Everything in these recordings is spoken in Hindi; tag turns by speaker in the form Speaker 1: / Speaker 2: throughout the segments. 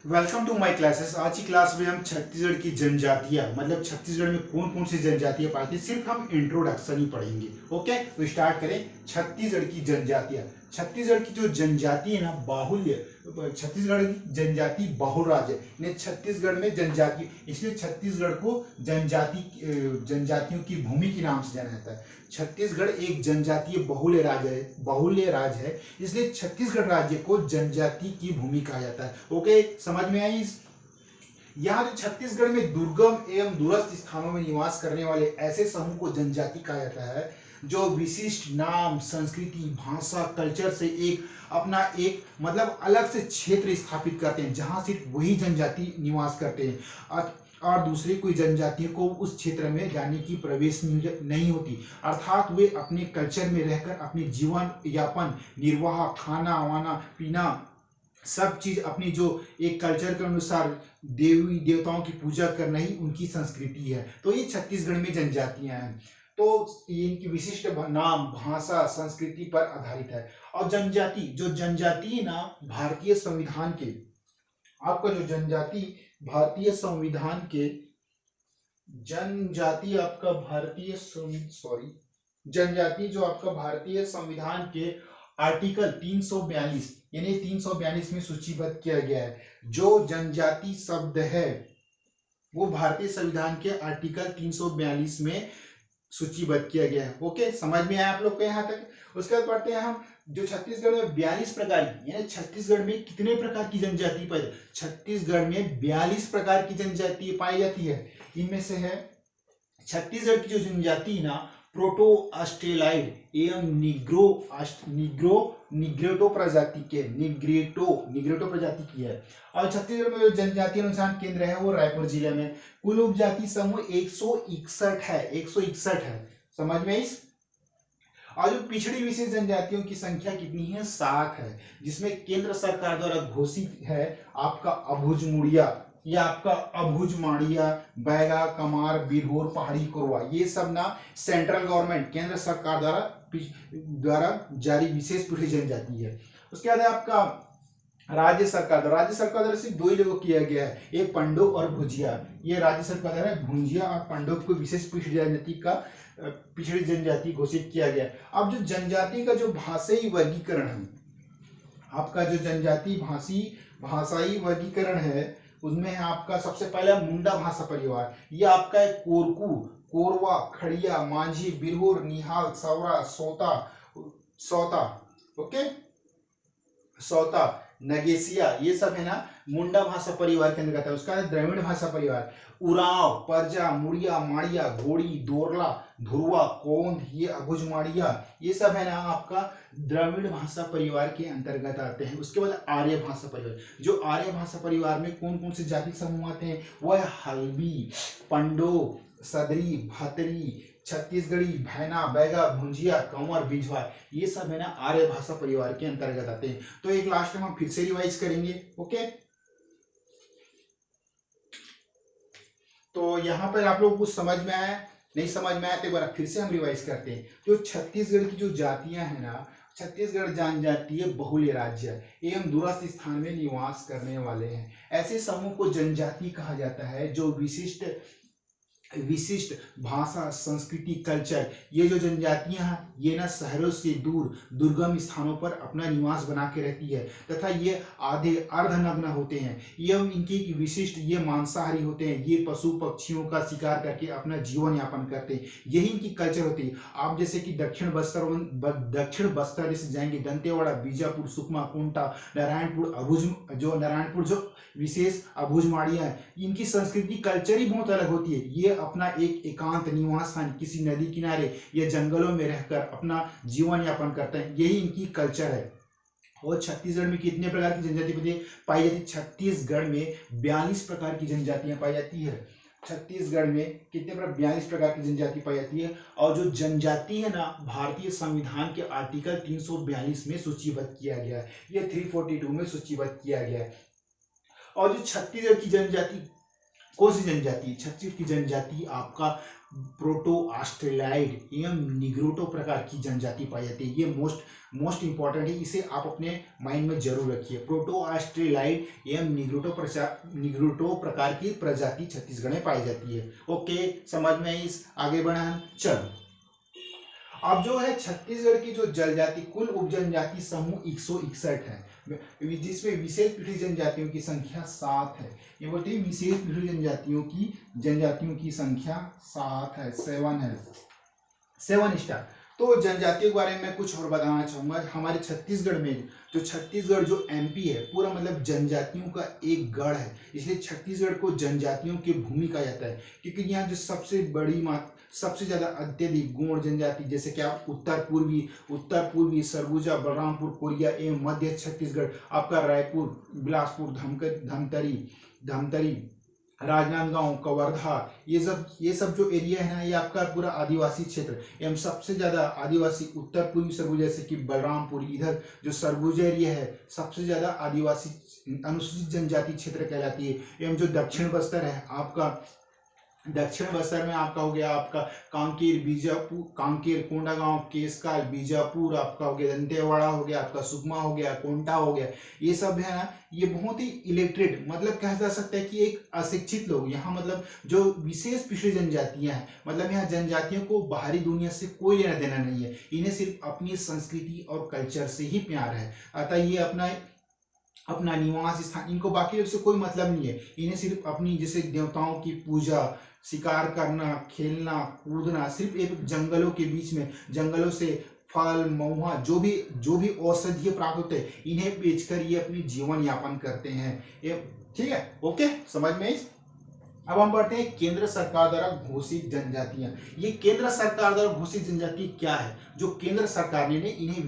Speaker 1: Welcome to my classes. आज की क्लास में हम छत्तीसगढ़ की जनजातियां मतलब छत्तीसगढ़ में कौन कौन सी जनजातियां पाई थी सिर्फ हम इंट्रोडक्शन ही पढ़ेंगे। ओके, तो स्टार्ट करें। छत्तीसगढ़ की जनजातियां। छत्तीसगढ़ की जो जनजाति है ना बाहुल्य, छत्तीसगढ़ की जनजाति बहुल राज्य है। छत्तीसगढ़ में जनजाति, इसलिए छत्तीसगढ़ को जनजातियों की भूमि के नाम से जाना जाता है। छत्तीसगढ़ एक जनजातीय बहुल्य राज्य है, इसलिए छत्तीसगढ़ राज्य को जनजाति की भूमि कहा जाता है। ओके, समझ में आई। यहाँ जो छत्तीसगढ़ में दुर्गम एवं दूरस्थ स्थानों में निवास करने वाले ऐसे समूह को जनजाति कहा जाता है जो विशिष्ट नाम, संस्कृति, भाषा, कल्चर से एक मतलब अलग से क्षेत्र स्थापित करते हैं, जहां सिर्फ वही जनजाति निवास करते हैं और दूसरी कोई जनजातियों को उस क्षेत्र में जाने की प्रवेश नहीं होती। अर्थात वे अपने कल्चर में रहकर अपने जीवन यापन, निर्वाह, खाना वाना पीना, सब चीज अपनी जो एक कल्चर के अनुसार देवी देवताओं की पूजा करना ही उनकी संस्कृति है। तो ये छत्तीसगढ़ में जनजातियां हैं। तो ये इनकी विशिष्ट नाम, भाषा, संस्कृति पर आधारित है। और जनजाति ना भारतीय संविधान के, आपका जो भारतीय संविधान के जनजाति आपका भारतीय सॉरी जनजाति जो आपका भारतीय संविधान के आर्टिकल 342 यानी 342 में सूचीबद्ध किया गया है। जो जनजाति शब्द है वो भारतीय संविधान के आर्टिकल 342 में सूचीबद्ध किया गया है। ओके, समझ में आया आप लोग को यहाँ तक। उसके बाद पढ़ते हैं हम जो छत्तीसगढ़ में 42 प्रकार की, यानी छत्तीसगढ़ में कितने प्रकार की जनजाति पाई? छत्तीसगढ़ में 42 प्रकार की जनजाति पाई जाती है। इनमें से है छत्तीसगढ़ की जो जनजाति ना प्रोटो ऑस्ट्रेलाइड एवं निग्रेटो प्रजाति की है। और छत्तीसगढ़ में जो जनजाति अनुसंधान केंद्र है वो रायपुर जिले में। कुल उपजाति समूह 161 है, 161 है। समझ में इस। और जो पिछड़ी विशेष जनजातियों की संख्या कितनी है? 7 है, जिसमें केंद्र सरकार द्वारा घोषित है आपका अभुजमुड़िया, ये आपका अभुजमाड़िया, बैगा, कमार, बिरहोर, पहाड़ी कोरवा, ये सब ना सेंट्रल गवर्नमेंट, केंद्र सरकार द्वारा जारी विशेष पिछड़ी जनजाति है। उसके बाद आपका राज्य सरकार द्वारा सिर्फ दो ही लोगों किया गया है, एक पंडोक और भुजिया। ये राज्य सरकार द्वारा भुजिया और पंडोक को विशेष पिछड़ी जनजाति घोषित किया गया। अब जो जनजाति का जो भाषाई वर्गीकरण है, आपका जो जनजाति भाषाई वर्गीकरण है उसमें है आपका सबसे पहला मुंडा भाषा परिवार। ये आपका है कोरकू, कोरवा, खड़िया, मांझी, बिरहोर, निहाल, सवरा, सौता, ओके, सौता, नगेसिया, ये सब है ना मुंडा भाषा परिवार के अंतर्गत है। उसका है द्रविड़ भाषा परिवार। उरांव, परजा, मुड़िया, माड़िया, घोड़ी, दोरला, धुरवा, कोंद, ये अभुजमाड़िया, ये सब है ना आपका द्रविड़ भाषा परिवार के अंतर्गत आते हैं। उसके बाद आर्य भाषा परिवार। जो आर्य भाषा परिवार में कौन कौन से जाति समूह आते हैं? वह है हल्बी, पंडो, सदरी, भतरी, छत्तीसगढ़ी, भैना, बैगा, भुंजिया, कंवर, बिझवा, ये सब है ना आर्य भाषा परिवार के अंतर्गत आते हैं। तो एक लास्ट में हम फिर से रिवाइज करेंगे। ओके, तो यहां पर आप लोग कुछ समझ में आया? नहीं समझ में आया तो एक बार फिर से हम रिवाइज करते हैं। जो छत्तीसगढ़ की जो जातियां हैं ना, छत्तीसगढ़ जनजातीय बहुल्य राज्य एवं दूरस्थ स्थान में निवास करने वाले हैं। ऐसे समूह को जनजाति कहा जाता है जो विशिष्ट भाषा, संस्कृति, कल्चर, ये जो जनजातियां हैं ये ना शहरों से दूर दुर्गम स्थानों पर अपना निवास बना के रहती है तथा ये आधे अर्धनग्न होते हैं। एवं इनकी विशिष्ट ये मांसाहारी होते हैं। ये पशु पक्षियों का शिकार करके अपना जीवन यापन करते हैं, यही इनकी कल्चर होती है। आप जैसे कि दक्षिण बस्तर जैसे जाएंगे, दंतेवाड़ा, बीजापुर, सुकमा, कुंटा, नारायणपुर जो विशेष अभुजमाड़िया है, इनकी संस्कृति कल्चर ही बहुत अलग होती है। ये अपना एक एकांत निवास स्थान किसी नदी किनारे या जंगलों में रहकर अपना जीवन यापन करते हैं, यही इनकी कल्चर है। और छत्तीसगढ़ में कितने प्रकार की जनजाति पाई जाती है? छत्तीसगढ़ में 42 प्रकार की जनजातियां पाई जाती है। छत्तीसगढ़ में कितने 42 प्रकार की जनजाति पाई जाती है। और जो जनजाति है ना भारतीय संविधान के आर्टिकल 342 में सूचीबद्ध किया गया है, ये 342 में सूचीबद्ध किया गया है। और जो छत्तीसगढ़ की जनजाति, कौन सी जनजाति? छत्तीसगढ़ की जनजाति आपका प्रोटो ऑस्ट्रेलाइड एवं निग्रोटो प्रकार की जनजाति पाई जाती है। ये मोस्ट इंपॉर्टेंट है, इसे आप अपने माइंड में जरूर रखिए। प्रोटो ऑस्ट्रेलाइड एवं निग्रोटो प्रकार की प्रजाति छत्तीसगढ़ में पाई जाती है। ओके, समझ में इस आगे बढ़ा। चलो, अब जो है छत्तीसगढ़ की जो जनजाति कुल उपजनजाति समूह 161 है, जिसमें विशेष पीढ़ी जनजातियों की संख्या 7 है। ये बोलते हैं विशेष पीढ़ी जनजातियों की संख्या 7 है, 7 है, 7 स्टार। तो जनजातियों के बारे में मैं कुछ और बताना चाहूंगा। हमारे छत्तीसगढ़ में छत्तीसगढ़ जो एमपी है पूरा मतलब जनजातियों का एक गढ़ है, इसलिए छत्तीसगढ़ को जनजातियों की भूमि कहा जाता है, क्योंकि यहाँ जो सबसे ज्यादा अत्यधिक गौड़ जनजाति जैसे कि आप उत्तर पूर्वी सरगुजा, बलरामपुर, कोरिया एवं मध्य छत्तीसगढ़, आपका रायपुर, बिलासपुर, धमतरी, राजनांदगांव, कवर्धा, ये सब जो एरिया है ना, ये आपका पूरा आदिवासी क्षेत्र एवं सबसे ज्यादा आदिवासी उत्तर पूर्वी सरगुजा जैसे कि बलरामपुर, इधर जो सरगुजा एरिया है सबसे ज्यादा आदिवासी अनुसूचित जनजाति क्षेत्र कहलाती है। एवं जो दक्षिण बस्तर है आपका, दक्षिण बस्तर में आपका हो गया आपका कांकेर, कोंडागांव, केसकाल, बीजापुर, आपका हो गया दंतेवाड़ा, हो गया आपका सुकमा, हो गया कोंटा, हो गया, ये सब है ना, ये बहुत ही इलेक्ट्रेट मतलब कहा जा सकता है कि एक अशिक्षित लोग यहाँ मतलब जो विशेष पिछड़ी जनजातियां हैं, मतलब यहाँ जनजातियों को बाहरी दुनिया से कोई लेना देना नहीं है, इन्हें सिर्फ अपनी संस्कृति और कल्चर से ही प्यार है। अतः ये अपना निवास स्थान, इनको बाकी से कोई मतलब नहीं है, इन्हें सिर्फ अपनी जैसे देवताओं की पूजा, शिकार करना, खेलना, कूदना, सिर्फ एक जंगलों के बीच में, जंगलों से फल महुआ जो भी औषधीय प्राप्त होते हैं, इन्हें बेचकर ये अपनी जीवन यापन करते हैं। ये ठीक है, ओके, समझ में। अब हम बढ़ते हैं केंद्र सरकार द्वारा घोषित जनजातियां। ये केंद्र सरकार द्वारा घोषित जनजाति क्या है, जो केंद्र सरकार ने इन्हें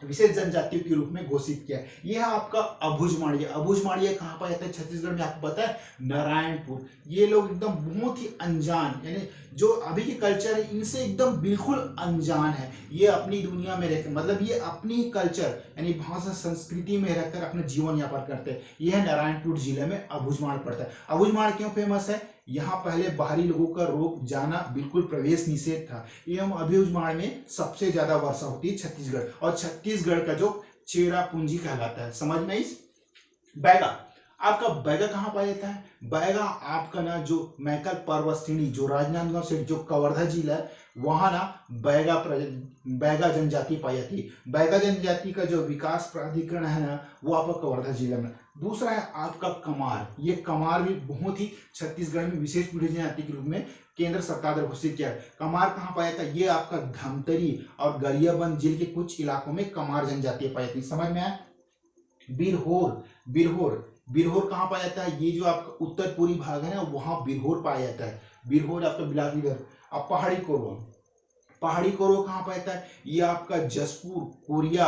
Speaker 1: विशेष जनजातियों के रूप में घोषित किया। यह है आपका अबुझमाड़िया कहाँ पाया जाता है छत्तीसगढ़ में, आपको पता है, नारायणपुर। ये लोग एकदम बहुत ही अनजान, यानी जो अभी के कल्चर है इनसे एकदम बिल्कुल अनजान है। ये अपनी दुनिया में रहकर मतलब ये अपनी कल्चर यानी भाषा संस्कृति में रहकर अपना जीवन यापन करते हैं। यह नारायणपुर जिले में अबुझमाड़ पड़ता है। अबुझमाड़ क्यों फेमस है, यहाँ पहले बाहरी लोगों का रोक जाना बिल्कुल प्रवेश निषेध था। एवं अबुझमाड़ में सबसे ज्यादा वर्षा होती है छत्तीसगढ़, और छत्तीसगढ़ का जो चेरापूंजी कहलाता है। समझ में इस बैगा, आपका बैगा कहाँ पाया जाता है, बैगा आपका ना जो मैकल पर्वत श्रेणी जो राजनांदगांव से जो कवर्धा जिला है वहां ना बैगा जनजाति पाई जाती है। बैगा जनजाति का जो विकास प्राधिकरण है ना वो आपका कवर्धा जिला में। दूसरा है आपका कमार, ये कमार भी बहुत ही छत्तीसगढ़ में विशेष पीढ़ी जनजाति के रूप में केंद्र सरकार द्वारा घोषित किया है। कमार कहाँ पाया जाता है, ये आपका धमतरी और गरियाबंद जिले के कुछ इलाकों में कमार जनजाति पाई जाती है। समझ में आया। बिरहोर कहाँ पाया जाता है, ये जो आपका उत्तर पूर्वी भाग है ना वहां बिरहोर पाया जाता है। बिरहोर आपका बिलासपुर। अब पहाड़ी कोरवा कहाँ पाया जाता है, ये आपका जसपुर, कोरिया,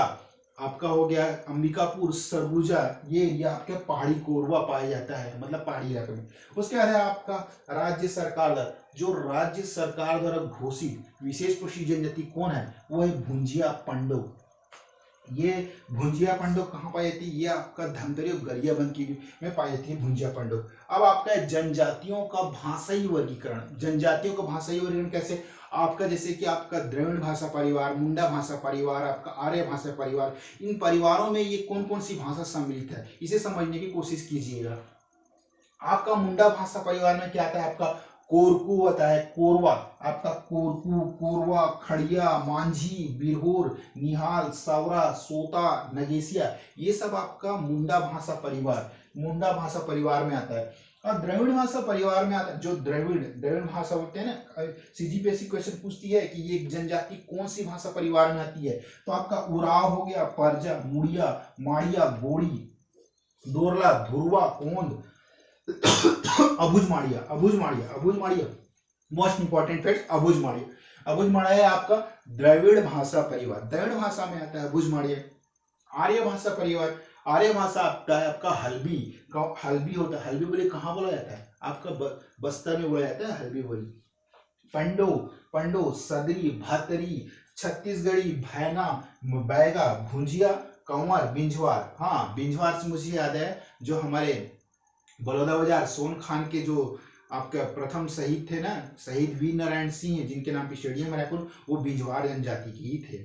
Speaker 1: आपका हो गया अंबिकापुर, सरगुजा, ये आपके पहाड़ी कोरवा पाया जाता है, मतलब पहाड़ी इलाके में। उसके बाद है आपका राज्य सरकार द्वारा घोषित विशेष कृषि जनजाति कौन है, वो है भुंजिया पंडो। ये भुंजिया पंडो कहाँ पाई जाती है, ये आपका धमतरी और गरियाबंद की में पाई जाती है भुंजिया पंडो। अब आपका जनजातियों का भाषाई वर्गीकरण कैसे, आपका जैसे कि आपका द्रविड़ भाषा परिवार, मुंडा भाषा परिवार, आपका आर्य भाषा परिवार, इन परिवारों में ये कौन कौन सी भाषा सम्मिलित है, इसे समझने की कोशिश कीजिएगा। आपका मुंडा भाषा परिवार में क्या आता है, आपका कोरकू होता है, कोरवा, आपका कोरकू, कोरवा, खड़िया, मांझी, बिरहोर, निहाल, सवरा, सोता, नगेसिया, ये सब आपका मुंडा भाषा परिवार में आता है। और द्रविड़ भाषा परिवार में आता है, जो द्रविड़ भाषा होते हैं ना, सीजीपीएससी क्वेश्चन पूछती है कि ये जनजाति कौन सी भाषा परिवार में आती है, तो आपका उराव हो गया, परजा, Muria, Maria, Gondi, Dorla, Dhurwa, Kond, Abujhmaria most important fact, Abujhmaria है आपका द्रविड़ भाषा परिवार, द्रविड़ भाषा में आता है अबुझमाड़िया। आर्य भाषा आपका हल्बी होता है। हल्बी बोली कहाँ बोला जाता है, आपका बस्तर में बोला जाता है हल्बी बोली। पंडो, सदरी, भातरी, छत्तीसगढ़ी, भैना, बैगा, भुंजिया, कंवर, बिंझवार। हाँ, बिंझवार से मुझे याद है जो हमारे बलौदा बाजार सोन खान के जो आपका प्रथम शहीद थे ना, शहीद वीर नारायण सिंह जिनके नाम पे स्टेडियम है रायपुर, वो बिजवाड़ जनजाति के ही थे।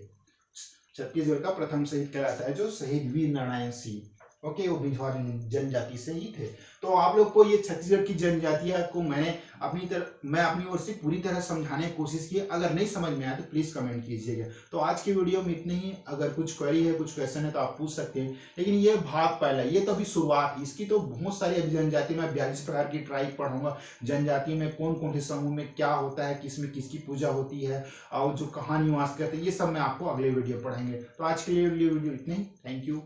Speaker 1: छत्तीसगढ़ का प्रथम शहीद कहलाता है जो शहीद वीर नारायण सिंह। ओके, वो बिजवाड़ जनजाति से ही थे। तो आप लोग को ये छत्तीसगढ़ की जनजातियां को मैं अपनी ओर से पूरी तरह समझाने की कोशिश की। अगर नहीं समझ में आया तो प्लीज कमेंट कीजिएगा। तो आज की वीडियो में इतने ही। अगर कुछ क्वेरी है, कुछ क्वेश्चन है तो आप पूछ सकते हैं। लेकिन ये भाग पहला, ये तो अभी शुरुआत है, इसकी तो बहुत सारी अभी जनजाति में 42 प्रकार की ट्राइब पढ़ाऊंगा। जनजाति में कौन कौन से समूह में क्या होता है, किसमें किसकी पूजा होती है और जो कहाँ निवास करते हैं, ये सब मैं आपको अगले वीडियो पढ़ाएंगे। तो आज के लिए वीडियो इतने ही। Thank you.